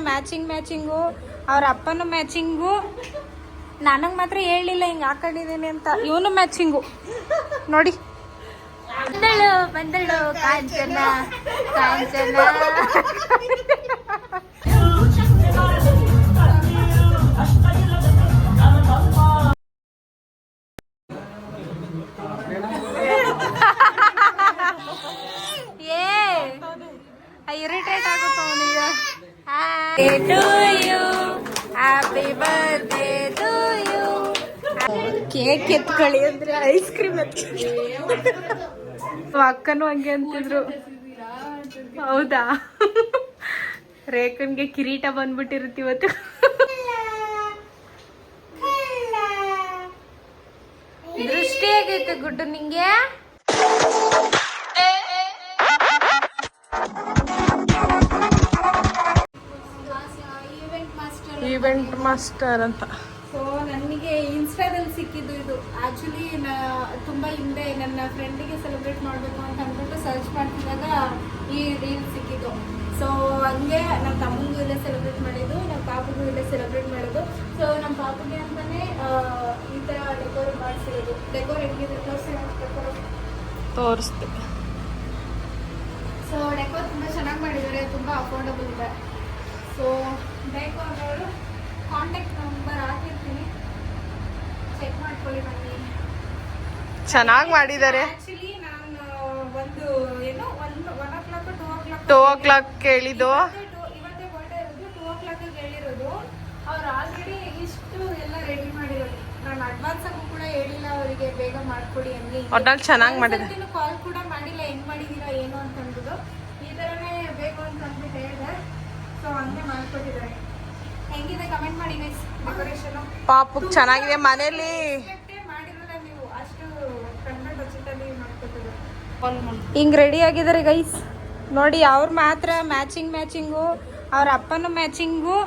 Matching, ಅವ್ರ ಅಪ್ಪನೂ matching. ನನಗೆ ಮಾತ್ರ ಹೇಳಿಲ್ಲ ಹಿಂಗೆ ಹಾಕೊಂಡಿದ್ದೀನಿ ಅಂತ. ಇವನು ಮ್ಯಾಚಿಂಗು ನೋಡಿ. ಬಂದಳು ಕಾಂಚನ ಕಾಂಚನ. ಇರಿಟೇಟ್ ಆಗುತ್ತೆ ಅವನಿಗೆ. Happy birthday to you. Cake ಎತ್ಕೊಳ್ಳಿ ಅಂದ್ರೆ ಐಸ್ ಕ್ರೀಮ್ ಎತ್ಕೊಳ್ಳಿ. ಅಕ್ಕನೂ ಹಂಗೆ ಅಂತಿದ್ರು. ಹೌದಾ? ರೇಖನ್ಗೆ ಕಿರೀಟ ಬಂದ್ಬಿಟ್ಟಿರುತ್ತೆ ಇವತ್ತು. ದೃಷ್ಟಿ ಹೇಗೈತೆ ಗುಡ್ಡು ನಿಂಗೆ? ಈವೆಂಟ್ ಮಾಸ್ಟರ್ ಅಂತ. ಸೊ ನನಗೆ ಇನ್ಸ್ಟಾದಲ್ಲಿ ಸಿಕ್ಕಿದ್ದು ಇದು. ಆ್ಯಕ್ಚುಲಿ ತುಂಬ ಹಿಂದೆ ನನ್ನ ಫ್ರೆಂಡಿಗೆ ಸೆಲೆಬ್ರೇಟ್ ಮಾಡಬೇಕು ಅಂತ ಅಂದ್ಬಿಟ್ಟು ಸರ್ಚ್ ಮಾಡ್ತಿದ್ದಾಗ ಈ ರೀಲ್ ಸಿಕ್ಕಿದ್ದು. ಸೊ ಹಂಗೆ ನಮ್ಮ ತಮ್ಮನಿಗೂ ಇಲ್ಲೇ ಸೆಲೆಬ್ರೇಟ್ ಮಾಡಿದ್ದು, ನಮ್ಮ ಪಾಪಗೂ ಇಲ್ಲೇ ಸೆಲೆಬ್ರೇಟ್ ಮಾಡೋದು. ಸೊ ನಮ್ಮ ಪಾಪಗೆ ಅಂತಲೇ ಈ ಥರ ಡೆಕೋರ್ ಮಾಡಿಸಿರೋದು. ಡೆಕೋರ್ ಹೆಂಗಿದೆ ತೋರಿಸ್ತೀವಿ. ಸೊ ಡೆಕೋರ್ ತುಂಬ ಚೆನ್ನಾಗಿ ಮಾಡಿದ್ದಾರೆ, ತುಂಬ ಅಫೋರ್ಡಬಲ್ ಇದೆ. ಸೊ ಬೇಕು ಅನ್ನೋರು ಕಾಂಟ್ಯಾಕ್ಟ್ ನಂಬರ್ ಹಾಕಿರ್ತೀನಿ, ಚೆಕ್ ಮಾಡ್ಕೊಳ್ಳಿ ಬನ್ನಿ. ಚೆನ್ನಾಗಿ ಮಾಡಿದ್ದಾರೆ. ಆ್ಯಕ್ಚುಲಿ ನಾನು ಒಂದು ಏನು 1 o'clock ಕೇಳಿದ್ದು. ಇವತ್ತೇ ಬರ್ಡೇ ಇರೋದು, 2 o'clock ಹೇಳಿರೋದು. ಅವ್ರು ಆಲ್ರೆಡಿ ಇಷ್ಟು ಎಲ್ಲ ರೆಡಿ ಮಾಡಿರೋದು. ನಾನು ಅಡ್ವಾನ್ಸ್ ಆಗು ಕೂಡ ಹೇಳಿಲ್ಲ ಅವರಿಗೆ, ಬೇಗ ಮಾಡ್ಕೊಡಿ ಅನ್ನಿ. ಒಟ್ನಲ್ಲಿ ಚೆನ್ನಾಗಿ ಮಾಡಿದ್ದಾರೆ. ಕಾಲ್ ಕೂಡ ಮಾಡಿಲ್ಲ, ಹೆಂಗ್ ಮಾಡಿದೀರಾ ಏನು ಅಂತ ಅಂದ್ಬಿಟ್ಟು. ಈ ಥರನೇ ಬೇಕು ಅಂತ ಅಂದ್ಬಿಟ್ಟು ಹೇಳಿದೆ. ಸೊ ಹಂಗೆ ಮಾಡ್ಕೊಟ್ಟಿದ್ದಾರೆ. ಹೆಂಗಿದೆ ಕಮೆಂಟ್ ಮಾಡಿ ಗೈಸ್. ಡೆಕೋರೇಷನ್ ಪಾಪು ಚೆನ್ನಾಗಿದೆ. ಮನೆಯಲ್ಲಿ ಮಾಡಿರೋಲ್ಲ ನೀವು, ಅಷ್ಟು ಕನ್ನಡ ಬಜೆಟಲ್ಲಿ ಮಾಡ್ಕೊಟ್ಟಿದ್ದಾರೆ. ಹಿಂಗೆ ರೆಡಿ ಆಗಿದ್ದಾರೆ ಗೈಸ್ ನೋಡಿ. ಅವ್ರು ಮಾತ್ರ ಮ್ಯಾಚಿಂಗು, ಅವ್ರ ಅಪ್ಪನೂ ಮ್ಯಾಚಿಂಗು.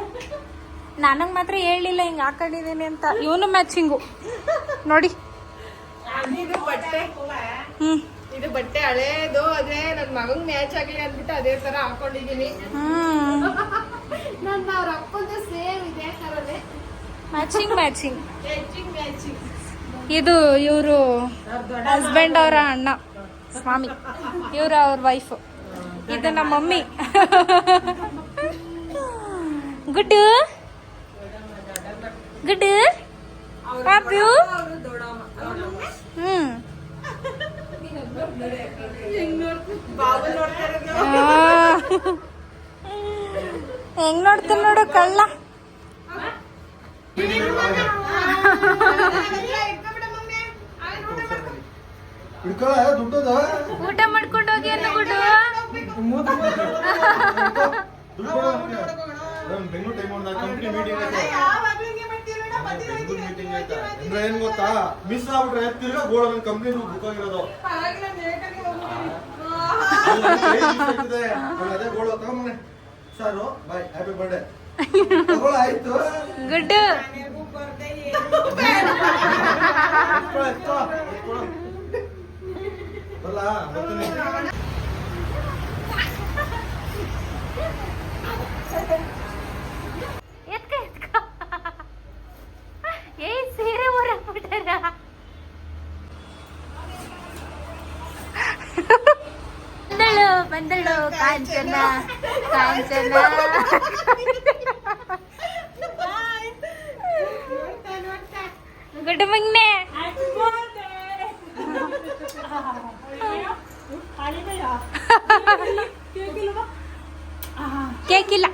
ನನಗೆ ಮಾತ್ರ ಹೇಳಿಲ್ಲ ಹಿಂಗೆ ಹಾಕೊಂಡಿದ್ದೀನಿ ಅಂತ. ಇವನು ಮ್ಯಾಚಿಂಗು ನೋಡಿ. ಇದು ಬಟ್ಟೆ ಹಳೇದು, ಅದೇ ನನ್ನ ಮಗಂಗೆ ಮ್ಯಾಚ್ ಆಗಲಿ ಅಂದ್ಬಿಟ್ಟು ಅದೇ ತರ ಹಾಕೊಂಡಿದ್ದೀನಿ. ನನ್ನ ಅವ್ರ ಅಪ್ಪಂದು ಸೇಮ್ ಇದೆ ತರನೇ ಮ್ಯಾಚಿಂಗ್. ಇದು ಇವರು ಹಸ್ಬೆಂಡ್ ಅವರ ಅಣ್ಣ ಸ್ವಾಮಿ, ಇವ್ರ ಅವ್ರ ವೈಫ್. ಇದು ನಮ್ಮ ಮಮ್ಮಿ. ಗುಡ್ಡು ಪಾಪು. ಹೆಂಗ್ ನೋಡ್ತೀನಿ ನೋಡು ಕಳ್ಳ. ಊಟ ಮಾಡ್ಕೊಂಡು ಹೋಗಿ ಅನ್ನ ಗುಡ್ಡು. ಏನ್ ಗೊತ್ತಾ, ಮಿಸ್ ಆಗ್ಬಿಟ್ರೆ ತಿರ್ಗಾ ಗೋಳ ಕಂಪ್ನಿ ಬುಕ್ ಆಗಿರೋದು. ಅದೇ ಗೋಳ ತಗೊಂಬನೆ ಸಾರು. ಬಾಯ್, ಹ್ಯಾಪಿ ಬರ್ಡೇ. ಆಯ್ತು ಗುಡ್ಡು. ಸೀರೆ ಹೊರಬಿಟ್ಟಾರ. ಬಂದಳು ಕಾಂಚನ ಕಾಂಚನ. ಗುಡ್ ಮಂಗ್ನೆ. ಕೇಕಿಲ್ಲ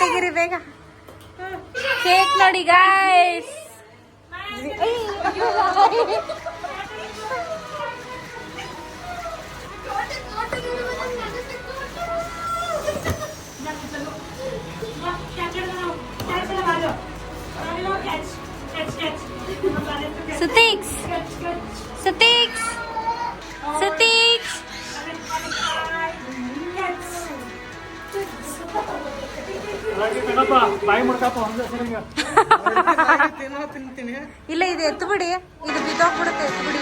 ತೆಗಿರಿ ಬೇಗ. ಕೇಕ್ ನೋಡಿ ಗಾಯ್ಸ್. Sutix. Sutix. Sutix. ಬಾಯಿ ಮಾಡ್ಕಪ್ಪ ಹಂಗ ಸರಿಂಗ ಇಲ್ಲ ಇದು ಎತ್ತು ಬಿಡಿ, ಇದು ಬಿದ್ದೋಗ್ಬಿಡುತ್ತೆ, ಎತ್ತು ಬಿಡಿ.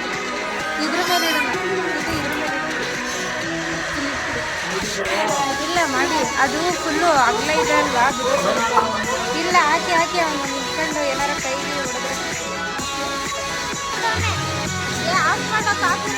ಇದ್ರ ಮೇಲೆ ಇಡೋಣ, ಇದು ಇದ್ರ ಮೇಲೆ ಇಡೋಣ. ಇಲ್ಲ ಮಾಡಿ, ಅದು ಫುಲ್ಲು ಅಗಲ ಇದೆ ಅಲ್ವಾ, ಇಲ್ಲ ಹಾಕಿ ಹಾಕಿ ಅವನು ನಿಂತ್ಕೊಂಡು ಏನಾರ ಕೈಗೆ ಹೊಡೆದ್ರೆ ಆಫ್ ಮಾಡೋ ಕಾಪಿ.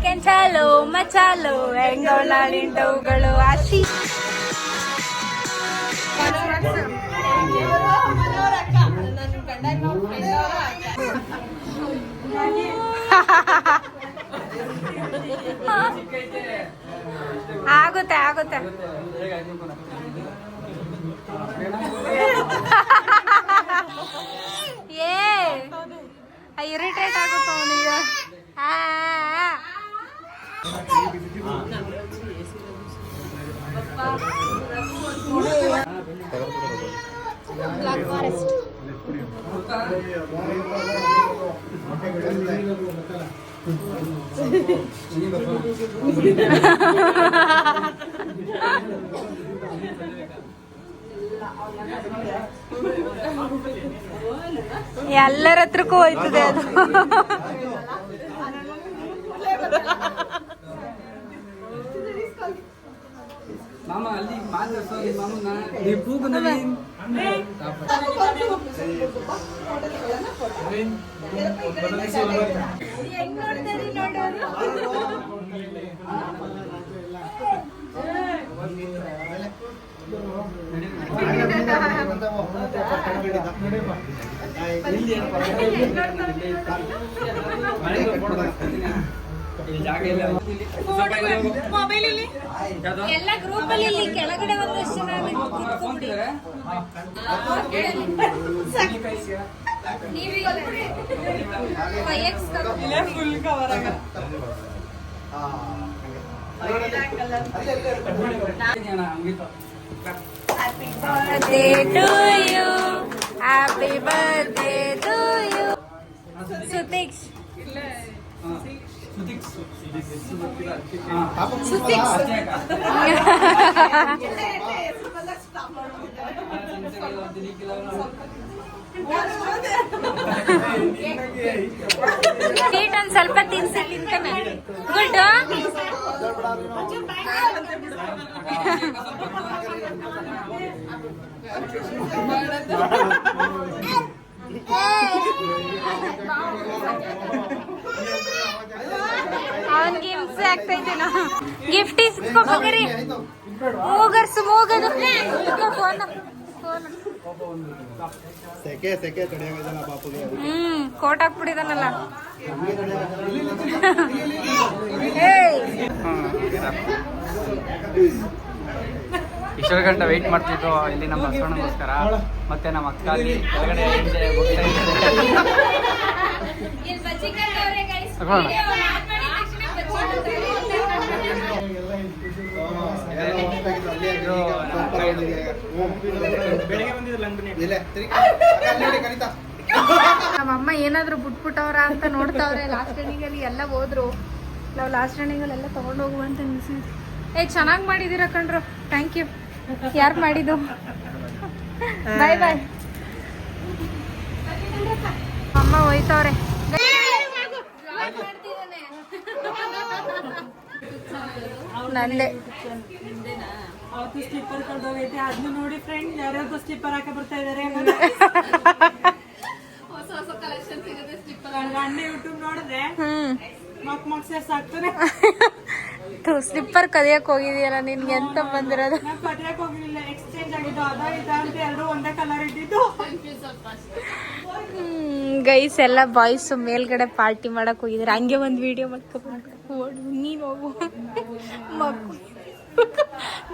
ಕೆಂಚಾಲು ಮಚಾಲು ಹೆಂಗೋಳಾಳಿಂಡವುಗಳು ಆಶಿ ಆಗುತ್ತೆ ಆಗುತ್ತೆ. ಇರಿಟೇಟ್ ಆಗುತ್ತೆ ಅವನಿಗೆ. ಬ್ಲಾಕ್ ಫಾರೆಸ್ಟ್ ಎಲ್ಲರ ಹತ್ರಕ್ಕೂ ಹೋಯ್ತದೆ ಅದು. ಮಾಮ ಅಲ್ಲಿ ಮಾತಾಡ್ಸೋದು ಮಾಮನ ನೀವು ಕೂಗು ನವೀನ್ ಎಲ್ಲ ಗ್ರೂಪ್ ಅಲ್ಲಿ ಇಲ್ಲಿ ಕೆಳಗಡೆ ಒಂದಷ್ಟು ಜನ ಕೂತ್ಕೊಂಡಿದ್ದಾರೆ. Happy birthday to you. Happy birthday to you. Sutix. Sweet ಒಂದ್ ಸ್ವಲ್ಪ ತಿನ್ಸಿ ತಿಂತಾನೆ ಗುಡ್. ಅವನ್ಗೆ ಹಿಂಸೆ ಆಗ್ತೈತೇನೋ. ಗಿಫ್ಟ್ ಇಸ್ಕೋಬೋಗ್ರಿ ಹೋಗರ್ಸು ಹೋಗೋದು ಫೋನ್ ಸೆಕೆ ತಡೆಯಾಗಲ್ಲ ಪಾಪುಗೆ. ಕೋಟ್ ಹಾಕ್ಬಿಟ್ಟಿದಾನಲ್ಲ. ಇಷ್ಟರ ಗಂಟೆ ವೆಯ್ಟ್ ಮಾಡ್ತಿದ್ದು ಇಲ್ಲಿ ನಮ್ಮ ಬಸವಣ್ಣಗೋಸ್ಕರ. ಮತ್ತೆ ನಮ್ಮ ಅಕ್ಕ ಅಲ್ಲಿ ಕೆಳಗಡೆ ಹಿಂದೆ ಹೋಗ್ತಾ ನಮ್ಮಮ್ಮ ಏನಾದ್ರು ಬಿಟ್ಬಿಟ್ಟವ್ರ ಅಂತ ನೋಡ್ತಾವ್ರೆ. ಲಾಸ್ಟ್ ರನ್ನಿಂಗಲ್ಲಿ ಎಲ್ಲ ಹೋದ್ರು. ನಾವು ಲಾಸ್ಟ್ ರನ್ನಿಂಗಲ್ಲೆಲ್ಲ ತಗೊಂಡು ಹೋಗುವಂತ ಅನಿಸಿದ್ವಿ. ಚೆನ್ನಾಗಿ ಮಾಡಿದೀರ ಕಣ್ರು, ಥ್ಯಾಂಕ್ ಯು. ಯಾರು ಮಾಡಿದ್ದು? ಬಾಯ್ ಬಾಯ್. ಅಮ್ಮ ಹೋಯ್ತವ್ರೆ. ನಂದೆ ಅವತ್ತು ಸ್ಲಿಪ್ಪರ್ ಕಳ್ದೋಗೈತೆ. ಅದನ್ನ ನೋಡಿ ಫ್ರೆಂಡ್ ಯಾರ್ಯಾರು ಸ್ಲಿಪ್ಪರ್ ಹಾಕ ಬರ್ತಾ ಇದಾರೆ. ಹೊಸ ಹೊಸ ಕಲೆಕ್ಷನ್ ಸಿಗುತ್ತೆ ಸ್ಲಿಪ್ಪರ್. ಅಣ್ಣ ಯೂಟ್ಯೂಬ್ ನೋಡಿದ್ರೆ ಮಕ್ ಸೇರ್ಸ್ ಆಗ್ತಾರೆ. ಸ್ಲಿಪ್ಪರ್ ಕದಿಯಕ್ ಹೋಗಿದೀಯಲ್ಲ, ನಿನ್ಗೆ ಎಂತ ಬಂದಿರೋದು? ನಾನು ಕದಿಯಕ್ ಹೋಗಿರ್ಲಿಲ್ಲ, ಎಕ್ಸ್ಚೇಂಜ್ ಆಗಿದ್ದು. ಅದ ಇದ ಅಂತ ಎರಡು ಒಂದೇ ಕಲರ್ ಇದ್ದಿದ್ದು. ಗೈಸ್ ಎಲ್ಲ ಬಾಯ್ಸ್ ಮೇಲ್ಗಡೆ ಪಾರ್ಟಿ ಮಾಡಕ್ ಹೋಗಿದಾರೆ. ಹಂಗೆ ಒಂದ್ ವಿಡಿಯೋ ಮಾಡ್ಕೊಂಡು ನೀನ್ ಹೋಗು ಮಗು,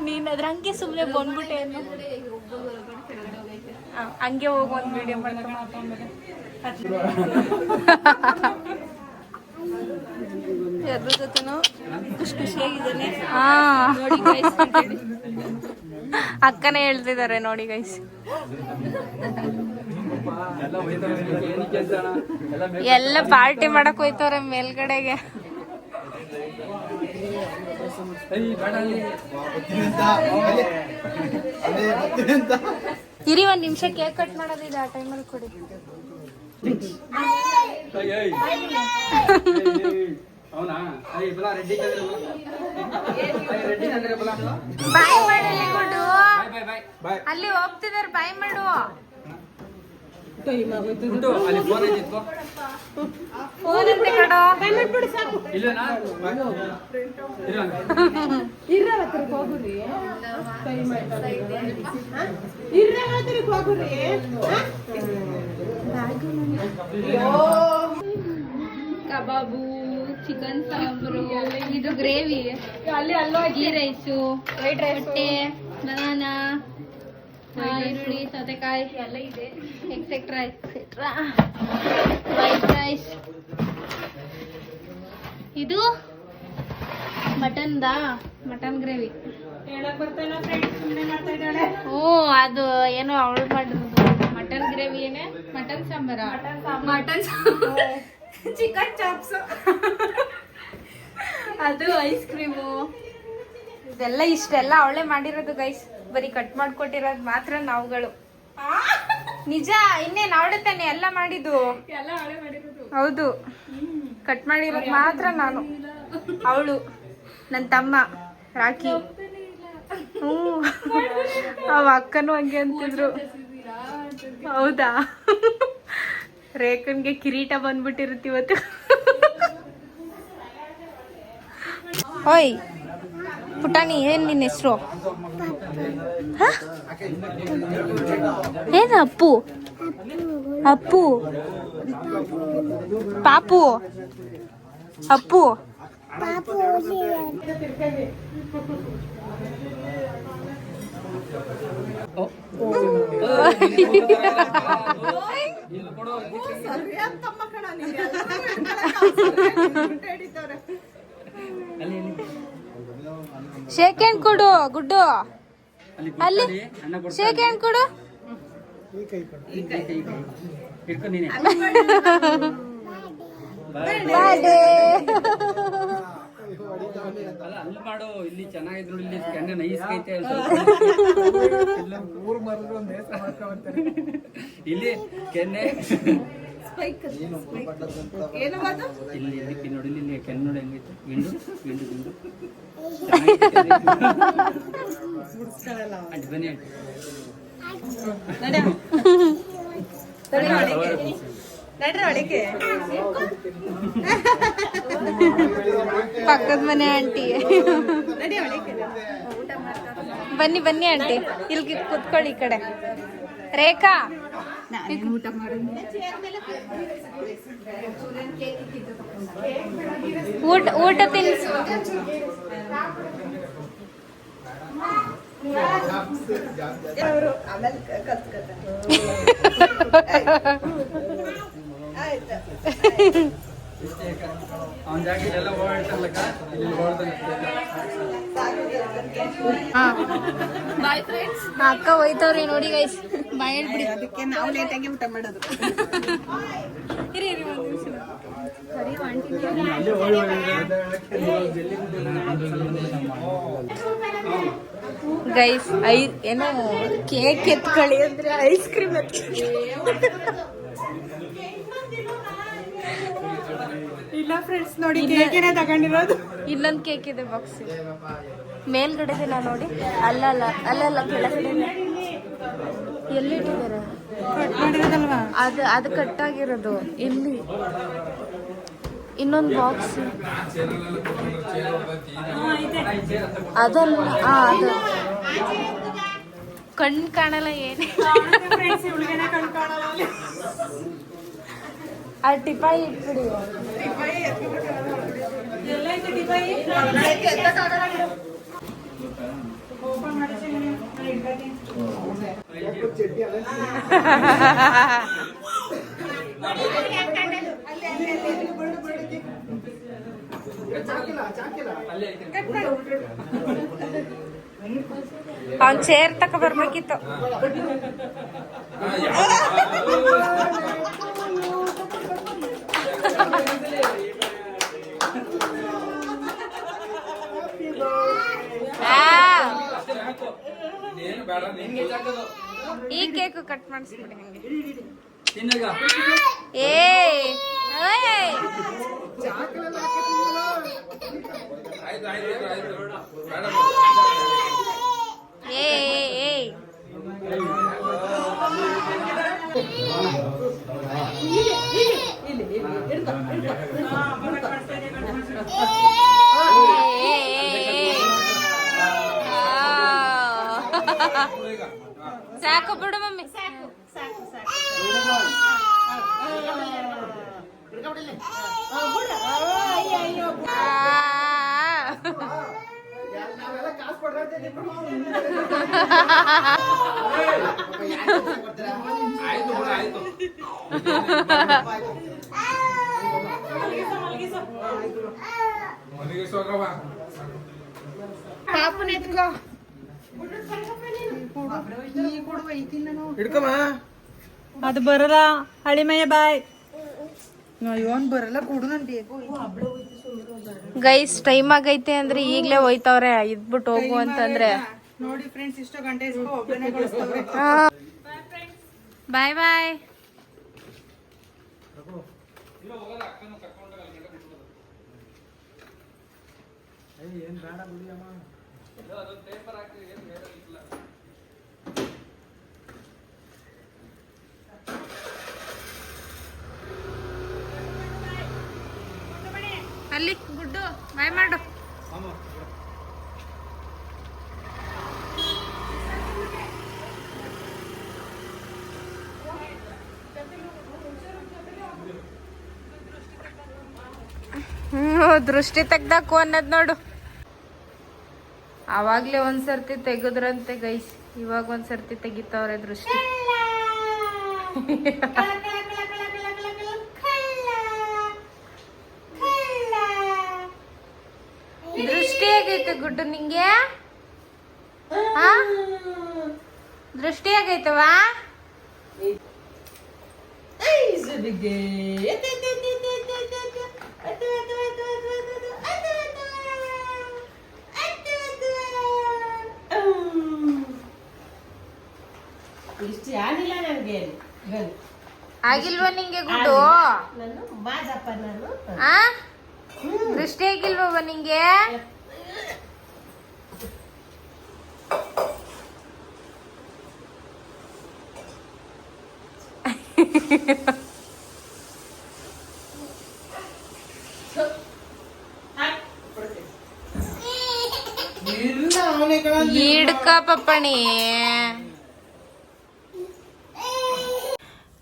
ನೀನ್ ಅದ್ರ ಹಂಗೆ ಸುಮ್ನೆ ಬಂದ್ಬಿಟ್ಟೆ ಅನ್ನೋ. ಹಂಗೆ ಹೋಗು ಒಂದ್ ವಿಡಿಯೋ ಮಾಡ್ಕೊಂಡು. ಯಾರ ಜೊತೆನೋ ಖುಷಿ ಖುಷಿಯಾಗಿದ್ದಾನೆ. ಅಕ್ಕನೇ ಹೇಳ್ತಿದ್ದಾರೆ ನೋಡಿ ಗೈಸ್. ಎಲ್ಲ ಪಾರ್ಟಿ ಮಾಡಕ್ ಹೋಯ್ತವ್ರೆ ಮೇಲ್ಗಡೆಗೆ. ಇರಿ ಒಂದ್ ನಿಮಿಷ ಕೇಕ್ ಕಟ್ ಮಾಡೋದಿದೆ, ಆ ಟೈಮಲ್ಲಿ ಕೊಡಿ. ಬಾಯ್ ಮಾಡಲಿ ಕೊಡು. ಅಲ್ಲಿ ಹೋಗ್ತಿದಾರೆ, ಬಾಯ್ ಮಾಡು. ಫೋನ್ ಅಂತೆ ಕಡೋ. ಕಬಾಬು, ಚಿಕನ್ ಸಾಂಬಾರು, ಇದು ಗ್ರೇವಿ, ಗೀ ರೈಸು, ಮೊಟ್ಟೆ, ಬನಾನಾ, ಈರುಳ್ಳಿ, ಸೌತೆಕಾಯಿ ಎಲ್ಲ ಇದೆ, ಎಕ್ಸೆಟ್ರಾ ಎಕ್ಸೆಟ್ರಾ. White rice. ಇದು ಮಟನ್ ಗ್ರೇವಿ. ಓ ಅದು ಏನೋ ಅವಳು ಮಾಡಿರೋದು ಮಟನ್ ಗ್ರೇವಿ. ಏನೇ ಮಟನ್ ಸಾಂಬಾರ? Mutton chicken chops. ಅದು ಐಸ್ ಕ್ರೀಮು. ಇದೆಲ್ಲ ಇಷ್ಟೆಲ್ಲ ಅವಳೇ ಮಾಡಿರೋದು ಗೈಸ್. ಬರೀ ಕಟ್ ಮಾಡ್ಕೊಟ್ಟಿರೋದು ಮಾತ್ರ ನಾವುಗಳು. ನಿಜ, ಇನ್ನೇನು ಅವಳೆ ತಾನೆ ಎಲ್ಲ ಮಾಡಿದ್ದು. ಹೌದು, ಕಟ್ ಮಾಡಿರೋದು ಮಾತ್ರ ನಾನು. ಅವಳು ನನ್ನ ತಮ್ಮ ರಾಖಿ. ಅವ ಅಕ್ಕನೂ ಹಂಗೆ ಅಂತಿದ್ರು. ಹೌದಾ? ರೇಖನ್ಗೆ ಕಿರೀಟ ಬಂದ್ಬಿಟ್ಟಿರುತ್ತೆ ಇವತ್ತು. ಓಯ್ ಪುಟಾಣಿ, ಏನ್ ನಿನ್ನ ಹೆಸರು? ಏನು ಅಪ್ಪು? ಅಪ್ಪು ಪಾಪು ಅಪ್ಪು ಶೇಕ್ ಹ್ಯಾಂಡ್ ಕೊಡು ಗುಡ್ಡು. ಅಲ್ಲಿ ಶೇಕ್ ಹ್ಯಾಂಡ್ ಕೊಡು. ಅಲ್ಲ ಅಲ್ಲಿ ಮಾಡು, ಇಲ್ಲಿ ಚೆನ್ನಾಗಿದ್ರು, ಇಲ್ಲಿ ಕೆನ್ನೆ ನೈಸ್ ಐತೆ ಇಲ್ಲಿ ಕೆನ್ನೆ ಇಲ್ಲಿ ಇದಕ್ಕೆ ನೋಡಿ, ಇಲ್ಲಿ ಕೆನ್ನೆ ನೋಡಿ ಹೆಂಗೈತೆ, ಗಿಂಡು ಗಿಂಡು ಗಿಂಡು ಅಡ್ಡ ಬನ್ನಿ ಪಕ್ಕದ ಮನೆ ಆಂಟಿ ಬನ್ನಿ ಬನ್ನಿ ಆಂಟಿ, ಇಲ್ಲಿ ಕುತ್ಕೊಳ್ಳಿ ಈ ಕಡೆ. ರೇಖಾ ಊಟ ತಿನ್ಸು. ಅವನ ಜಾಗ ಎಲ್ಲ ಓಡಾಡ್ತಾರಲ್ಲಕ್ಕ, ಇಲ್ಲಿ ಬಾಯ್ ಫ್ರೆಂಡ್ಸ್. ಅಕ್ಕ ಹೋಯ್ತವ್ರಿ ನೋಡಿ ಗೈಸ್, ಬಾಯ್ ಹೇಳ್ಬಿಡಿ. ಅದಕ್ಕೆ ನಾವು ಲೇಟಾಗಿ ಊಟ ಮಾಡೋದು. ಇರಿ ಇರಿ ಒಂದು ನಿಮಿಷ. ಗೈಸ್ ಏನೋ ಕೇಕ್ ಎತ್ಕೊಳ್ಳಿ ಅಂದ್ರೆ ಐಸ್ ಕ್ರೀಮ್ ಇಲ್ಲ ಫ್ರೆಂಡ್ಸ್ ನೋಡಿ, ಕೇಕೇನೆ ತಗೊಂಡಿರೋದು. ಇಲ್ಲೊಂದು ಕೇಕ್ ಇದೆ ಬಾಕ್ಸ್ ಮೇಲ್ಗಡೆದಿಲ್ಲ ನೋಡಿ. ಅಲ್ಲಲ್ಲ ಅಲ್ಲಲ್ಲ ಕೆಳಗಡೆ ಎಲ್ಲಿಟ್ಟಿದ್ದಾರೆ ಅದು ಕಟ್ಟಾಗಿರೋದು. ಇಲ್ಲಿ ಇನ್ನೊಂದು ಬಾಕ್ಸ್ ಅದಲ್ಲ, ಅದು ಕಣ್ಣು ಕಾಣಲ್ಲ ಏನು. ಆ ಟಿಪಾಯಿ ಇಟ್ಬಿಡಿ. ಅವ್ನ್ ಚೇರ್ ತಕ ಬರ್ಬೇಕಿತ್ತು. ಈ ಕೇಕ್ ಕಟ್ ಮಾಡಿಸ್ಬಿಡಿ ಹಂಗೆ. ಏ ಸಾಕು ಬಿಡು ಮಮ್ಮಿ, ಸಾಕು ಸಾಕು ಸಾಕು. ಪಾಪನ ಎತ್ಕೋ. ಅದು ಬರಲ್ಲ ಹಳಿಮಯ್ಯ ಬಾಯ್. ಇವನ್ ಬರಲ್ಲ ಕೊಡು ನನ್ ಬೇಕು. ಗೈಸ್ ಟೈಮ್ ಆಗೈತೆ ಅಂದ್ರೆ ಈಗ್ಲೇ ಹೋಯ್ತವ್ರೆ, ಇದ್ಬಿಟ್ಟು ಹೋಗು ಅಂತಂದ್ರೆ. ನೋಡಿ ಫ್ರೆಂಡ್ಸ್, ಇಷ್ಟು ಗಂಟೆ ಒಬ್ಬನೇ ಕಳಿಸ್ತವ್ರೆ. ಬಾಯ್ ಬಾಯ್. ಅಲ್ಲಿ ಗುಡ್ಡು ಬಾಯ್ ಮಾಡು. ದೃಷ್ಟಿ ತೆಗ್ದಾಕು ಅನ್ನೋದ್ ನೋಡು. ಅವಾಗ್ಲೇ ಒಂದ್ಸರ್ತಿ ತೆಗದ್ರಂತೆ ಗೈಸ್, ಇವಾಗ ಒಂದ್ಸರ್ತಿ ತೆಗಿತಾವ್ರೆ ದೃಷ್ಟಿ. ದೃಷ್ಟಿ ಹೇಗೈತೆ ಗುಡ್ಡು ನಿಂಗೆ? ದೃಷ್ಟಿ ಹೇಗೈತವಾ? ಇಷ್ಟು ಯಾರಿಲ್ಲ ನನಗೆ ಗಂಡು ಆಗಿಲ್ವಾ ನಿಂಗೆ ಗುಡ್ಡು ನಾನು ಬಾಜಪ್ಪ ನಾನು ಆ ದೃಷ್ಟಿ ಆಗಿಲ್ವ ನಿಂಗೆ ಇಲ್ಲ ಅವನೇ ಕಣ ಹಿಡ್ಕ ಪಪ್ಪಣಿ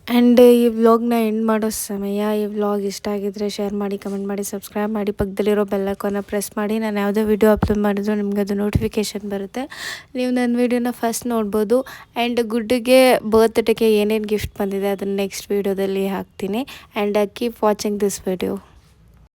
ಆ್ಯಂಡ್ ಈ ವ್ಲಾಗ್ನ ಎಂಡ್ ಮಾಡೋ ಸಮಯ. ಈ ವ್ಲಾಗ್ ಇಷ್ಟ ಆಗಿದ್ರೆ ಶೇರ್ ಮಾಡಿ, ಕಮೆಂಟ್ ಮಾಡಿ, ಸಬ್ಸ್ಕ್ರೈಬ್ ಮಾಡಿ, ಪಕ್ಕದಲ್ಲಿರೋ ಬೆಲ್ಲೈಕಾನ್ನ ಪ್ರೆಸ್ ಮಾಡಿ. ನಾನು ಯಾವುದೇ ವಿಡಿಯೋ ಅಪ್ಲೋಡ್ ಮಾಡಿದ್ರು ನಿಮ್ಗೆ ಅದು ನೋಟಿಫಿಕೇಷನ್ ಬರುತ್ತೆ. ನೀವು ನನ್ನ ವೀಡಿಯೋನ ಫಸ್ಟ್ ನೋಡ್ಬೋದು. ಆ್ಯಂಡ್ ಗುಡ್ಡಿಗೆ ಬರ್ತ್ಡೇಗೆ ಏನೇನು ಗಿಫ್ಟ್ ಬಂದಿದೆ ಅದನ್ನು ನೆಕ್ಸ್ಟ್ ವೀಡಿಯೋದಲ್ಲಿ ಹಾಕ್ತೀನಿ. And keep watching this video.